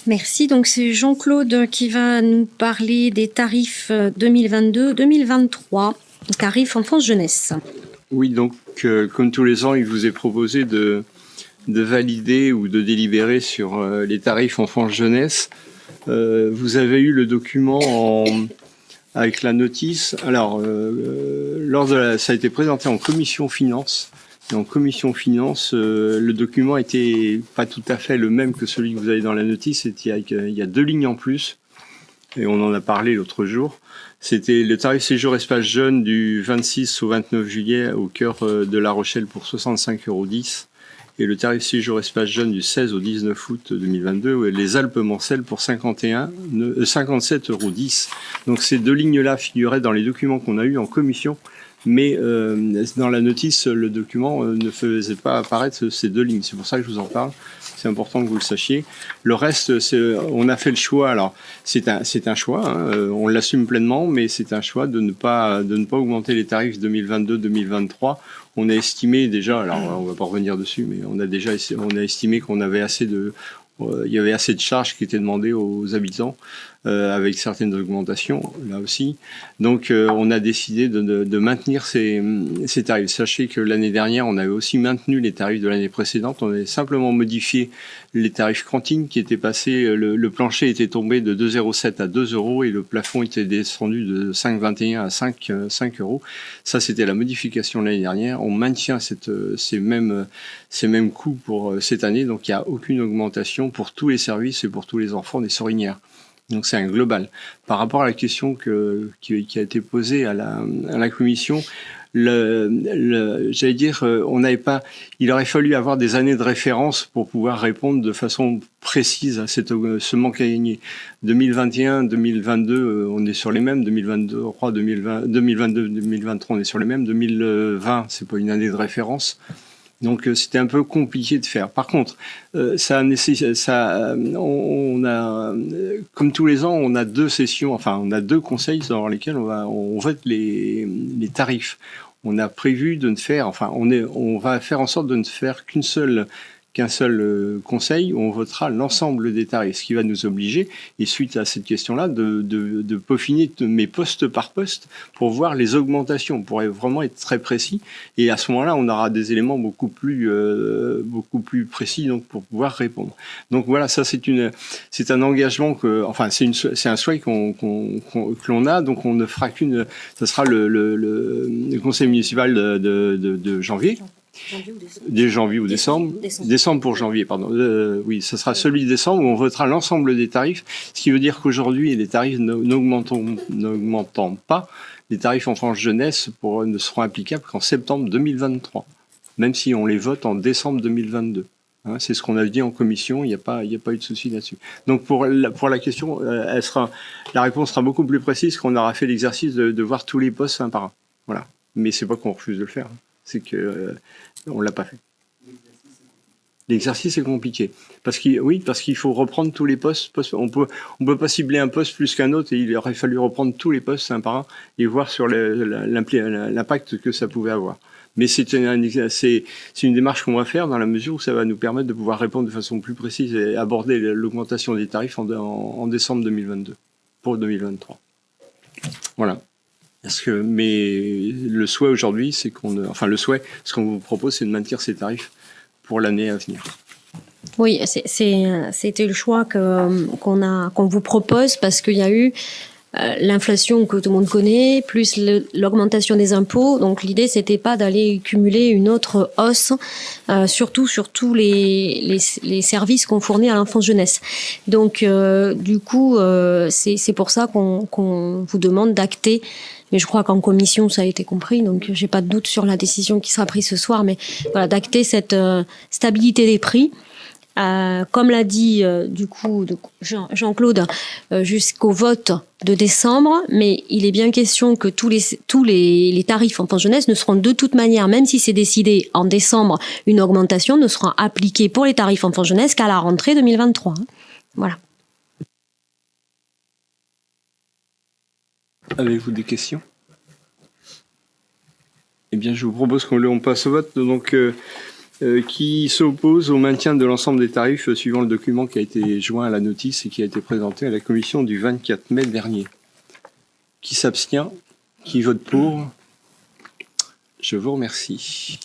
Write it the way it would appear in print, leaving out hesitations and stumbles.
Merci. Donc, c'est Jean-Claude qui va nous parler des tarifs 2022-2023, tarifs enfance-jeunesse. Oui, donc, comme tous les ans, il vous est proposé de valider ou de délibérer sur les tarifs enfance-jeunesse. Vous avez eu le document avec la notice. Alors, ça a été présenté en commission finance. Et en commission finance, le document était pas tout à fait le même que celui que vous avez dans la notice. Il y a 2 lignes en plus. Et on en a parlé l'autre jour. C'était le tarif séjour espace jeune du 26 au 29 juillet au cœur de La Rochelle pour 65,10 € et le tarif séjour espace jeune du 16 au 19 août 2022 les Alpes-Mancelles pour 57,10 €. Donc ces 2 lignes-là figuraient dans les documents qu'on a eus en commission, mais dans la notice, le document ne faisait pas apparaître ces 2 lignes. C'est pour ça que je vous en parle. C'est important que vous le sachiez. Le reste, on a fait le choix. Alors, c'est un choix. Hein, on l'assume pleinement, mais c'est un choix de ne pas augmenter les tarifs 2022-2023. On a estimé déjà. Alors, on va pas revenir dessus, mais on a estimé qu'on avait il y avait assez de charges qui étaient demandées aux habitants, avec certaines augmentations là aussi. Donc on a décidé de maintenir ces tarifs. Sachez que l'année dernière, on avait aussi maintenu les tarifs de l'année précédente. On avait simplement modifié les tarifs cantine qui étaient passés. Le plancher était tombé de 2,07 € à 2 € et le plafond était descendu de 5,21 € à 5 €. Ça, c'était la modification de l'année dernière. On maintient ces mêmes coûts pour cette année. Donc il n'y a aucune augmentation pour tous les services et pour tous les enfants des Sorinières. Donc c'est un global. Par rapport à la question qui a été posée à la commission, j'allais dire, il aurait fallu avoir des années de référence pour pouvoir répondre de façon précise à ce manque à gagner. 2021, 2022, on est sur les mêmes. 2023, 2022, 2023, on est sur les mêmes. 2020, c'est pas une année de référence. Donc c'était un peu compliqué de faire. Par contre, comme tous les ans, on a 2 sessions, enfin on a 2 conseils dans lesquels on vote les tarifs. On a prévu de ne faire, on va faire en sorte de ne faire qu'un seul conseil où on votera l'ensemble des tarifs, ce qui va nous obliger, et suite à cette question-là, de peaufiner mes poste par poste pour voir les augmentations, pour vraiment être très précis. Et à ce moment-là, on aura des éléments beaucoup plus précis donc pour pouvoir répondre. Donc voilà, ça c'est un engagement c'est un souhait que l'on a. Donc on ne fera ça sera le conseil municipal de janvier. Janvier ou décembre. Décembre pour janvier, pardon. Oui, ce sera celui de décembre où on votera l'ensemble des tarifs, ce qui veut dire qu'aujourd'hui, les tarifs n'augmentant pas, les tarifs en France jeunesse ne seront applicables qu'en septembre 2023, même si on les vote en décembre 2022. Hein, c'est ce qu'on a dit en commission, il n'y a pas eu de souci là-dessus. Donc pour la question, la réponse sera beaucoup plus précise qu'on aura fait l'exercice de voir tous les postes un par un. Voilà. Mais c'est pas qu'on refuse de le faire. C'est que on l'a pas fait. L'exercice est compliqué parce qu'il faut reprendre tous les postes. On peut pas cibler un poste plus qu'un autre et il aurait fallu reprendre tous les postes un par un et voir sur l'impact que ça pouvait avoir. Mais c'est une démarche qu'on va faire dans la mesure où ça va nous permettre de pouvoir répondre de façon plus précise et aborder l'augmentation des tarifs en décembre 2022 pour 2023. Voilà. Mais le souhait aujourd'hui, c'est ce qu'on vous propose, c'est de maintenir ces tarifs pour l'année à venir. Oui, c'était le choix qu'on vous propose parce qu'il y a eu l'inflation que tout le monde connaît, plus l'augmentation des impôts. Donc l'idée, c'était pas d'aller cumuler une autre hausse, surtout sur tous les services qu'on fournit à l'enfance jeunesse. Donc du coup, c'est pour ça qu'on vous demande d'acter. Mais je crois qu'en commission, ça a été compris, donc j'ai pas de doute sur la décision qui sera prise ce soir. Mais voilà, d'acter cette stabilité des prix. Comme l'a dit du coup Jean-Claude, jusqu'au vote de décembre, mais il est bien question que tous les tarifs enfants jeunesse ne seront de toute manière, même si c'est décidé en décembre, une augmentation ne sera appliquée pour les tarifs enfants jeunesse qu'à la rentrée 2023. Voilà. Avez-vous des questions? Eh bien, je vous propose qu'on passe au vote. Donc, qui s'oppose au maintien de l'ensemble des tarifs suivant le document qui a été joint à la notice et qui a été présenté à la commission du 24 mai dernier. Qui s'abstient? Qui vote pour? Je vous remercie.